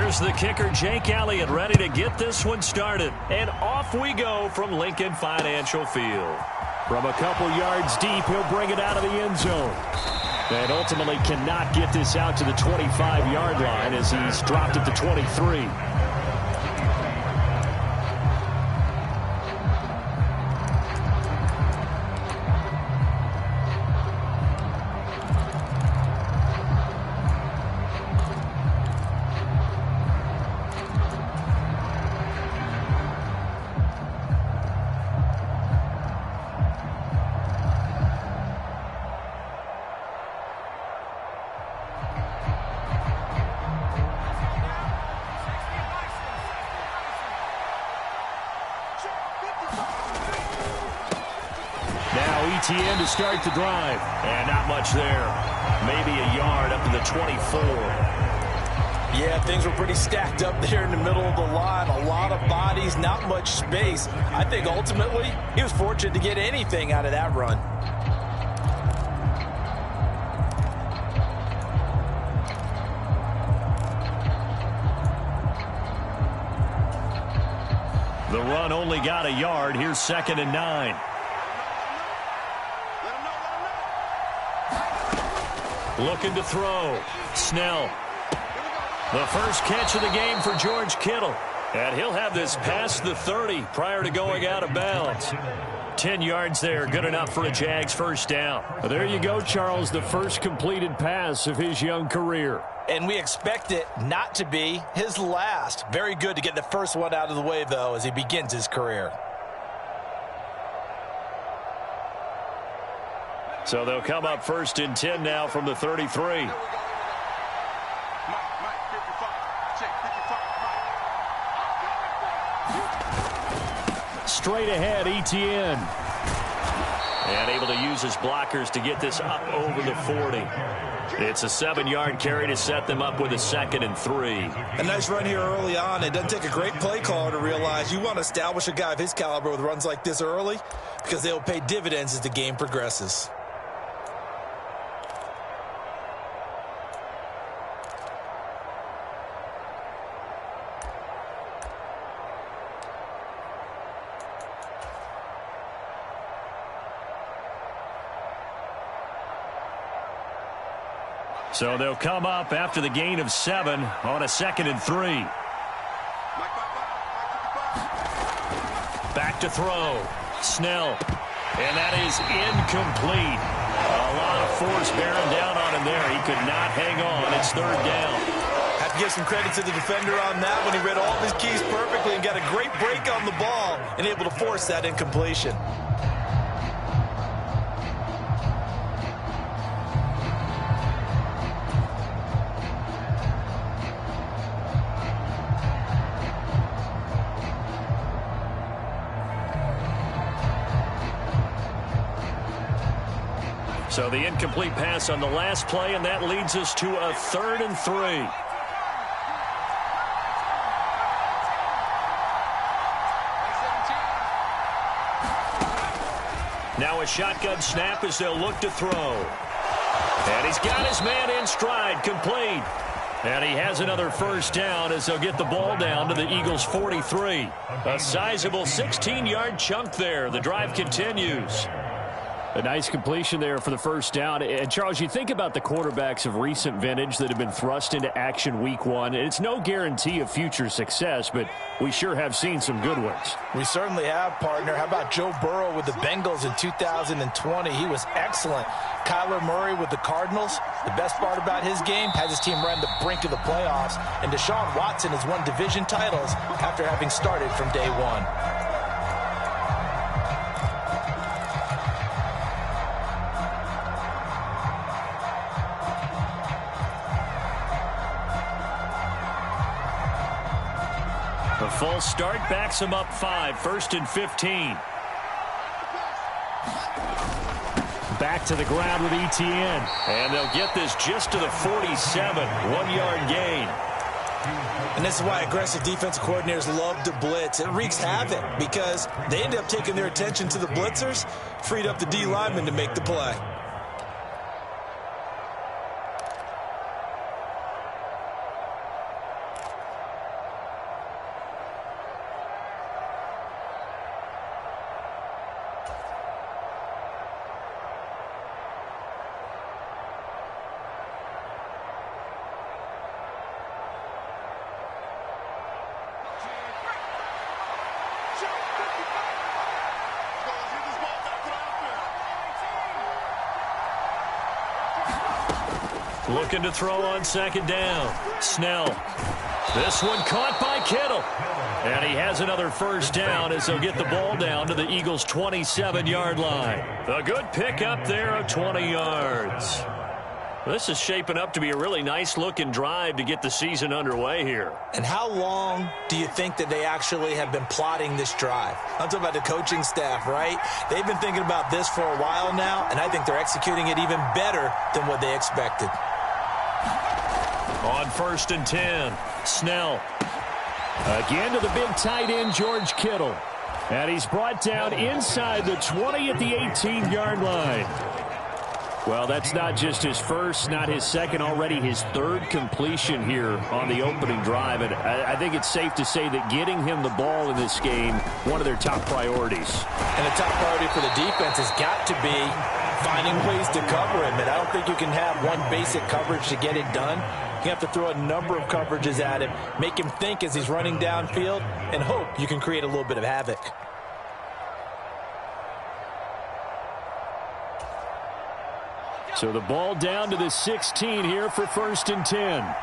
Here's the kicker, Jake Elliott, ready to get this one started. And off we go from Lincoln Financial Field. From a couple yards deep, he'll bring it out of the end zone. And ultimately cannot get this out to the 25-yard line as he's dropped at the 23. ETN to start the drive. And not much there. Maybe a yard up to the 24. Yeah, things were pretty stacked up there in the middle of the line. A lot of bodies, not much space. I think ultimately he was fortunate to get anything out of that run. The run only got a yard. Here's 2nd and 9. Looking to throw. Snell. The first catch of the game for George Kittle. And he'll have this past the 30 prior to going out of bounds. 10 yards there. Good enough for a Jags first down. Well, there you go, Charles. The first completed pass of his young career. And we expect it not to be his last. Very good to get the first one out of the way, though, as he begins his career. So they'll come up 1st and 10 now from the 33. Straight ahead, ETN. And able to use his blockers to get this up over the 40. It's a 7-yard carry to set them up with a 2nd and 3. A nice run here early on. It doesn't take a great play caller to realize you want to establish a guy of his caliber with runs like this early because they'll pay dividends as the game progresses. So they'll come up after the gain of 7 on a 2nd and 3. Back to throw. Snell. And that is incomplete. A lot of force bearing down on him there. He could not hang on. It's 3rd down. Have to give some credit to the defender on that when he read all of his keys perfectly and got a great break on the ball and able to force that incompletion. So the incomplete pass on the last play, and that leads us to a 3rd and 3. Now a shotgun snap as they'll look to throw. And he's got his man in stride, complete. And he has another first down as they'll get the ball down to the Eagles' 43. A sizable 16-yard chunk there. The drive continues. A nice completion there for the first down. And, Charles, you think about the quarterbacks of recent vintage that have been thrust into action week 1. It's no guarantee of future success, but we sure have seen some good ones. We certainly have, partner. How about Joe Burrow with the Bengals in 2020? He was excellent. Kyler Murray with the Cardinals. The best part about his game has his team run the brink of the playoffs. And Deshaun Watson has won division titles after having started from day one. The false start backs him up 5, 1st and 15. Back to the ground with ETN. And they'll get this just to the 47, 1-yard gain. And this is why aggressive defensive coordinators love to blitz. It wreaks havoc because they end up taking their attention to the blitzers, freed up the D lineman to make the play. Looking to throw on second down. Snell. This one caught by Kittle. And he has another first down as they'll get the ball down to the Eagles' 27-yard line. A good pickup there of 20 yards. This is shaping up to be a really nice-looking drive to get the season underway here. And how long do you think that they actually have been plotting this drive? I'm talking about the coaching staff, right? They've been thinking about this for a while now, and I think they're executing it even better than what they expected. On 1st and 10, Snell. Again to the big tight end, George Kittle. And he's brought down inside the 20 at the 18-yard line. Well, that's not just his first, not his second, already his third completion here on the opening drive. And I think it's safe to say that getting him the ball in this game, one of their top priorities. And the top priority for the defense has got to be finding ways to cover him. And I don't think you can have one basic coverage to get it done. You have to throw a number of coverages at him, make him think as he's running downfield, and hope you can create a little bit of havoc. So the ball down to the 16 here for 1st and 10.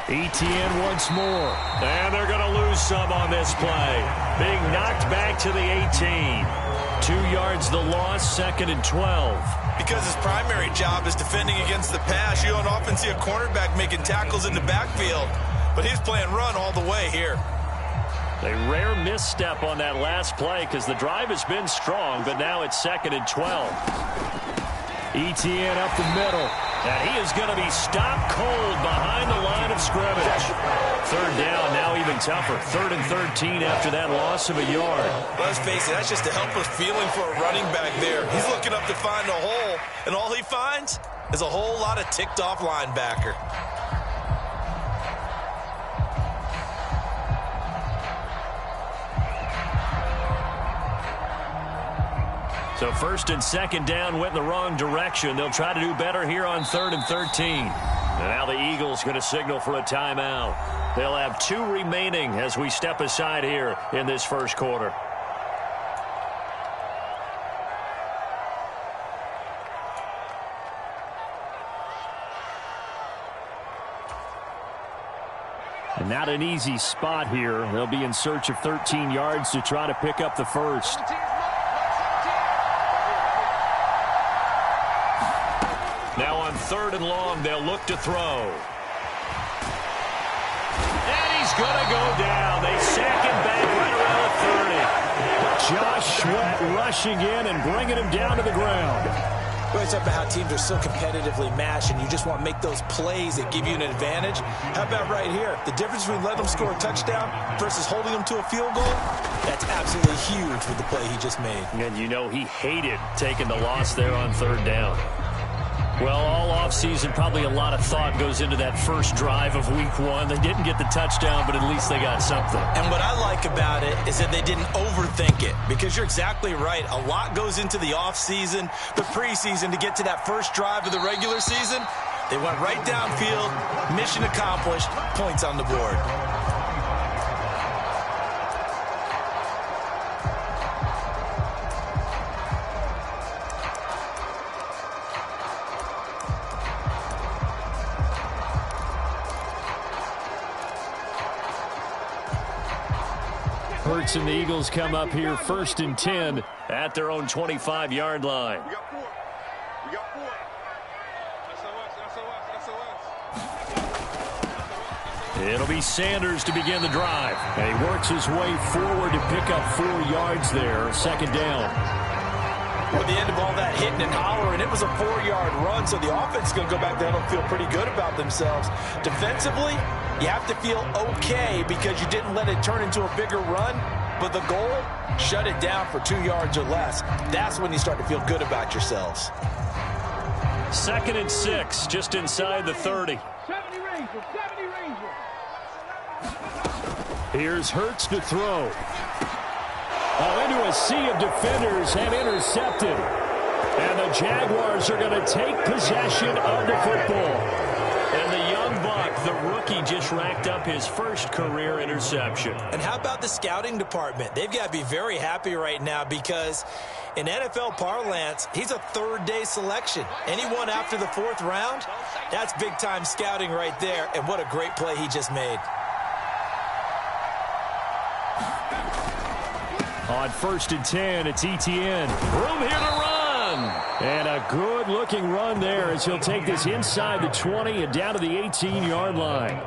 Etienne once more. And they're going to lose some on this play. Being knocked back to the 18. 2 yards the loss, 2nd and 12. Because his primary job is defending against the pass. You don't often see a cornerback making tackles in the backfield. But he's playing run all the way here. A rare misstep on that last play because the drive has been strong, but now it's 2nd and 12. Etienne up the middle. And he is going to be stopped cold behind the line of scrimmage. 3rd down, now even tougher. 3rd and 13 after that loss of a yard. Let's face it, that's just a helpless feeling for a running back there. He's looking up to find a hole, and all he finds is a whole lot of ticked-off linebacker. So 1st and 2nd down went in the wrong direction. They'll try to do better here on 3rd and 13. And now the Eagles going to signal for a timeout. They'll have 2 remaining as we step aside here in this first quarter. And not an easy spot here. They'll be in search of 13 yards to try to pick up the first. Now on 3rd and long, they'll look to throw. And he's going to go down. They sack him back right around the 30. Josh Sweat rushing in and bringing him down to the ground. We always talk about how teams are so competitively matched, and you just want to make those plays that give you an advantage. How about right here? The difference between letting them score a touchdown versus holding them to a field goal, that's absolutely huge with the play he just made. And you know he hated taking the loss there on 3rd down. Well, all offseason, probably a lot of thought goes into that first drive of week 1. They didn't get the touchdown, but at least they got something. And what I like about it is that they didn't overthink it, because you're exactly right. A lot goes into the offseason, the preseason, to get to that first drive of the regular season. They went right downfield, mission accomplished, points on the board. Hurts and the Eagles come up here 1st and 10 at their own 25-yard line. We got 4. We got 4. SOS. It'll be Sanders to begin the drive. And he works his way forward to pick up 4 yards there. 2nd down. Well, at the end of all that hitting and hollering, it was a 4-yard run, so the offense is going to go back there and feel pretty good about themselves. Defensively, you have to feel okay because you didn't let it turn into a bigger run, but the goal, shut it down for 2 yards or less. That's when you start to feel good about yourselves. 2nd and 6, just inside the 30. 70 Rangers, 70 Rangers. Here's Hurts to throw. Into a sea of defenders and intercepted. And the Jaguars are going to take possession of the football. And the young buck, the rookie He just racked up his first career interception. And how about the scouting department? They've got to be very happy right now because in NFL parlance, he's a third-day selection. Anyone after the fourth round, that's big-time scouting right there. And what a great play he just made. On 1st and 10, it's Etienne. Room here to run. And a good-looking run there as he'll take this inside the 20 and down to the 18-yard line.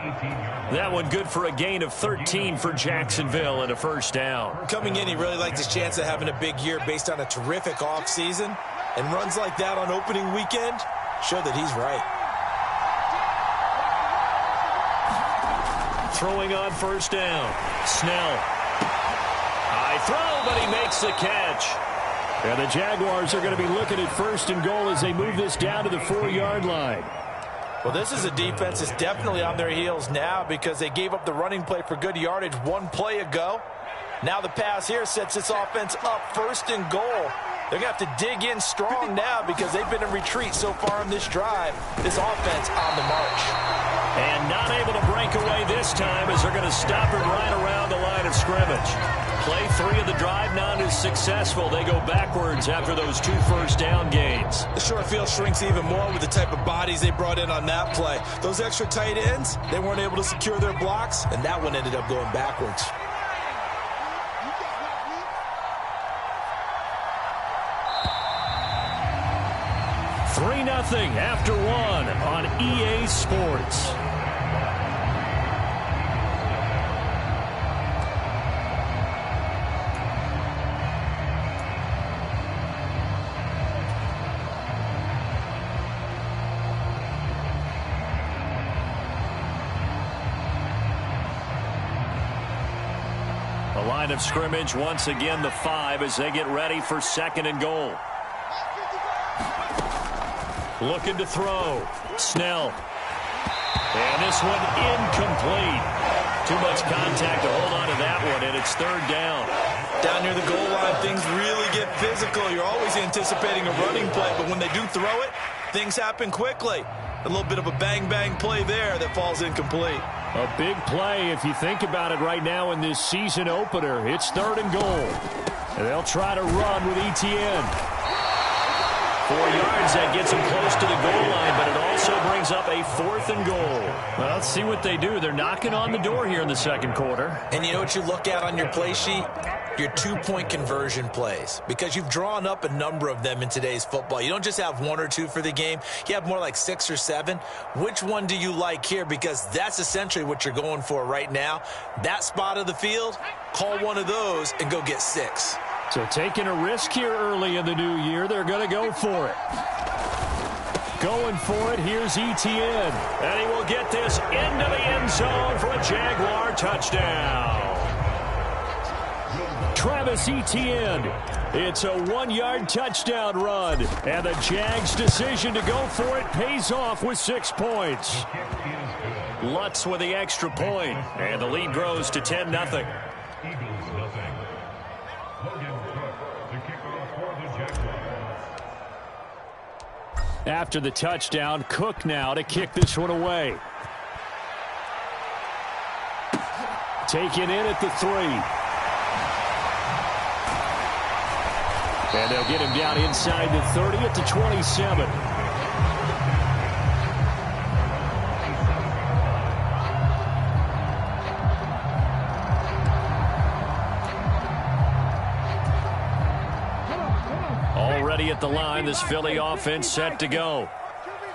That one good for a gain of 13 for Jacksonville and a first down. Coming in, he really liked his chance of having a big year based on a terrific offseason. And runs like that on opening weekend show that he's right. Throwing on first down. Snell. High throw, but he makes the catch. And the Jaguars are going to be looking at 1st and goal as they move this down to the 4-yard line. Well, this is a defense that's definitely on their heels now because they gave up the running play for good yardage one play ago. Now the pass here sets this offense up 1st and goal. They're going to have to dig in strong now because they've been in retreat so far in this drive. This offense on the march. And not able to break away this time as they're going to stop it right around the line of scrimmage. Play 3 of the drive not as successful. They go backwards after those 2 first down gains. The short field shrinks even more with the type of bodies they brought in on that play. Those extra tight ends, they weren't able to secure their blocks, and that one ended up going backwards. Nothing after 1 on EA Sports. The line of scrimmage once again the 5 as they get ready for 2nd and goal. Looking to throw. Snell. And this one incomplete. Too much contact to hold on to that one, and it's 3rd down. Down near the goal line, things really get physical. You're always anticipating a running play, but when they do throw it, things happen quickly. A little bit of a bang-bang play there that falls incomplete. A big play if you think about it right now in this season opener. It's 3rd and goal. And they'll try to run with Etienne. 4 yards, that gets them close to the goal line, but it also brings up a 4th and goal. Well, let's see what they do. They're knocking on the door here in the 2nd quarter. And you know what you look at on your play sheet? Your 2-point conversion plays, because you've drawn up a number of them in today's football. You don't just have 1 or 2 for the game. You have more like 6 or 7. Which one do you like here? Because that's essentially what you're going for right now. That spot of the field, call one of those and go get 6. So taking a risk here early in the new year, they're going to go for it. Going for it, here's Etienne. And he will get this into the end zone for a Jaguar touchdown. Travis Etienne. It's a 1-yard touchdown run. And the Jags' decision to go for it pays off with 6 points. Lutz with the extra point. And the lead grows to 10-0. After the touchdown, Cook now to kick this one away. Taken in at the 3. And they'll get him down inside the 30 at the 27. Already at the line, this Philly offense set to go.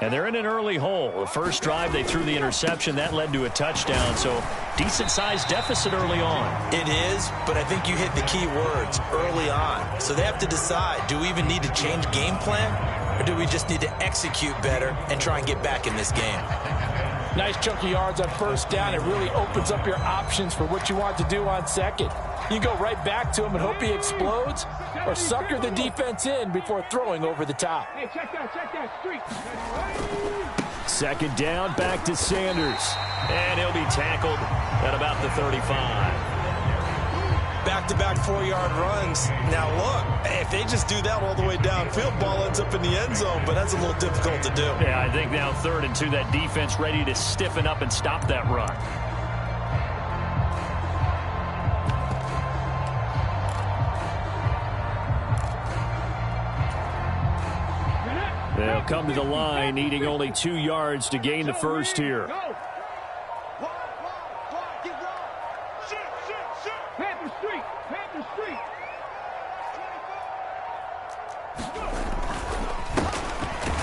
And they're in an early hole. The first drive, they threw the interception. That led to a touchdown, so decent-sized deficit early on. It is, but I think you hit the key words, early on. So they have to decide, do we even need to change game plan, or do we just need to execute better and try and get back in this game? Nice chunky yards on first down. It really opens up your options for what you want to do on second. You go right back to him and hope he explodes, or sucker the defense in before throwing over the top. Hey, check that streak. Second down, back to Sanders. And he'll be tackled at about the 35. back-to-back 4-yard runs. Now, look, if they just do that all the way downfield, ball ends up in the end zone, but that's a little difficult to do. Yeah, I think now 3rd and 2, that defense ready to stiffen up and stop that run. They'll come to the line, needing only 2 yards to gain the first here.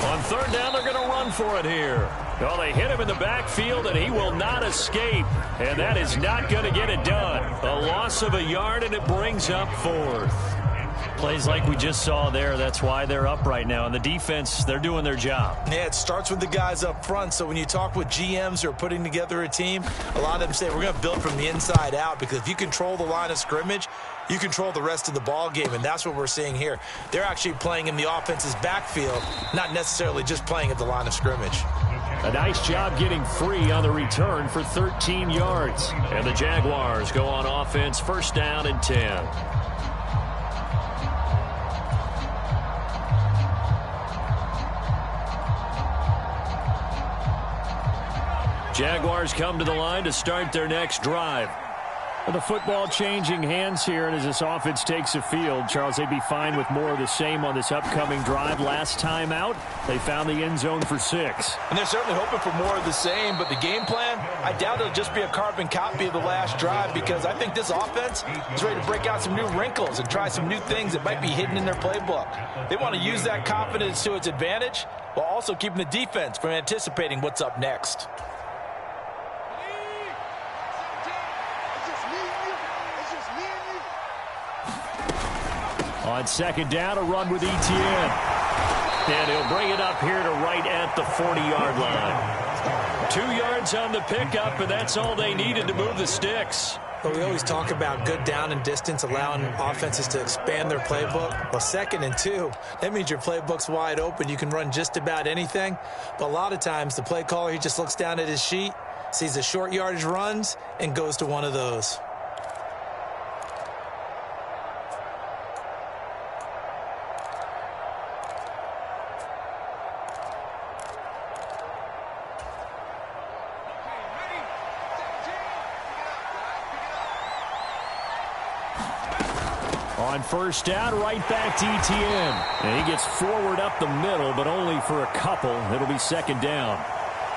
On 3rd down, they're going to run for it here. Well, they hit him in the backfield, and he will not escape. And that is not going to get it done. A loss of a yard, and it brings up 4th. Plays like we just saw there. That's why they're up right now. And the defense, they're doing their job. Yeah, it starts with the guys up front. So when you talk with GMs who are putting together a team, a lot of them say we're going to build from the inside out, because if you control the line of scrimmage, you control the rest of the ball game, and that's what we're seeing here. They're actually playing in the offense's backfield, not necessarily just playing at the line of scrimmage. A nice job getting free on the return for 13 yards. And the Jaguars go on offense, 1st down and 10. Jaguars come to the line to start their next drive. The football changing hands here, and as this offense takes the field, Charles, they'd be fine with more of the same on this upcoming drive. Last time out, they found the end zone for 6. And they're certainly hoping for more of the same, but the game plan, I doubt it'll just be a carbon copy of the last drive, because I think this offense is ready to break out some new wrinkles and try some new things that might be hidden in their playbook. They want to use that confidence to its advantage while also keeping the defense from anticipating what's up next. On 2nd down, a run with Etienne. And he'll bring it up here to right at the 40-yard line. 2 yards on the pickup, and that's all they needed to move the sticks. But we always talk about good down and distance, allowing offenses to expand their playbook. Well, 2nd and 2, that means your playbook's wide open. You can run just about anything. But a lot of times, the play caller, he just looks down at his sheet, sees the short yardage runs, and goes to one of those. On 1st down, right back to Etienne. And he gets forward up the middle, but only for a couple. It'll be 2nd down.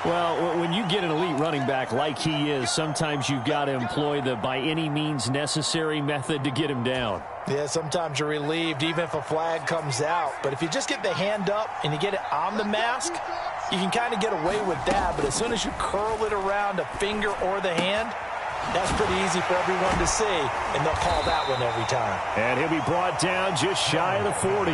Well, when you get an elite running back like he is, sometimes you've got to employ the by any means necessary method to get him down. Yeah, sometimes you're relieved even if a flag comes out. But if you just get the hand up and you get it on the mask, you can kind of get away with that. But as soon as you curl it around a finger or the hand, that's pretty easy for everyone to see, and they'll call that one every time. And he'll be brought down just shy of the 40.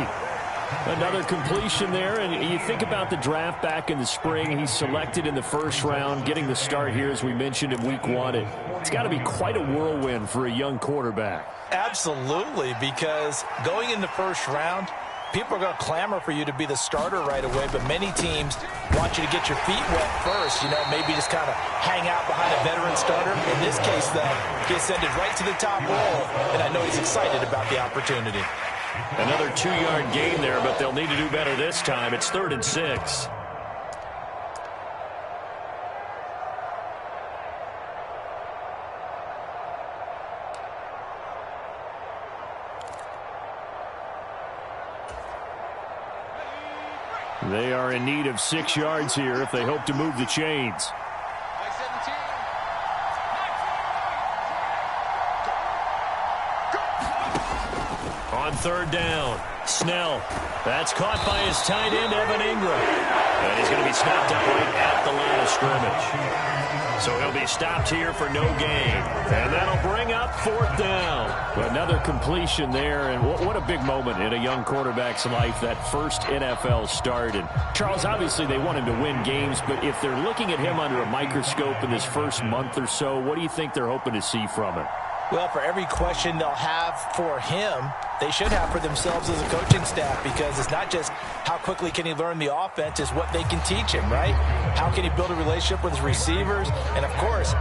Another completion there, and you think about the draft back in the spring. He's selected in the 1st round, getting the start here, as we mentioned, in week 1. It's got to be quite a whirlwind for a young quarterback. Absolutely, because going in the 1st round, people are going to clamor for you to be the starter right away, but many teams want you to get your feet wet first, maybe just kind of hang out behind a veteran starter. In this case, though, he ascended right to the top roll, and I know he's excited about the opportunity. Another 2-yard gain there, but they'll need to do better this time. It's 3rd and 6. They are in need of 6 yards here if they hope to move the chains. On 3rd down, Snell. That's caught by his tight end, Evan Ingram. And he's going to be stopped up right at the line of scrimmage. So he'll be stopped here for no gain. And that'll bring up 4th down. Another completion there, and what a big moment in a young quarterback's life, that first NFL start. And Charles, obviously they want him to win games, but if they're looking at him under a microscope in this first month or so, what do you think they're hoping to see from him? Well, for every question they'll have for him, they should have for themselves as a coaching staff, because it's not just how quickly can he learn the offense, it's what they can teach him, right? How can he build a relationship with his receivers? And, of course,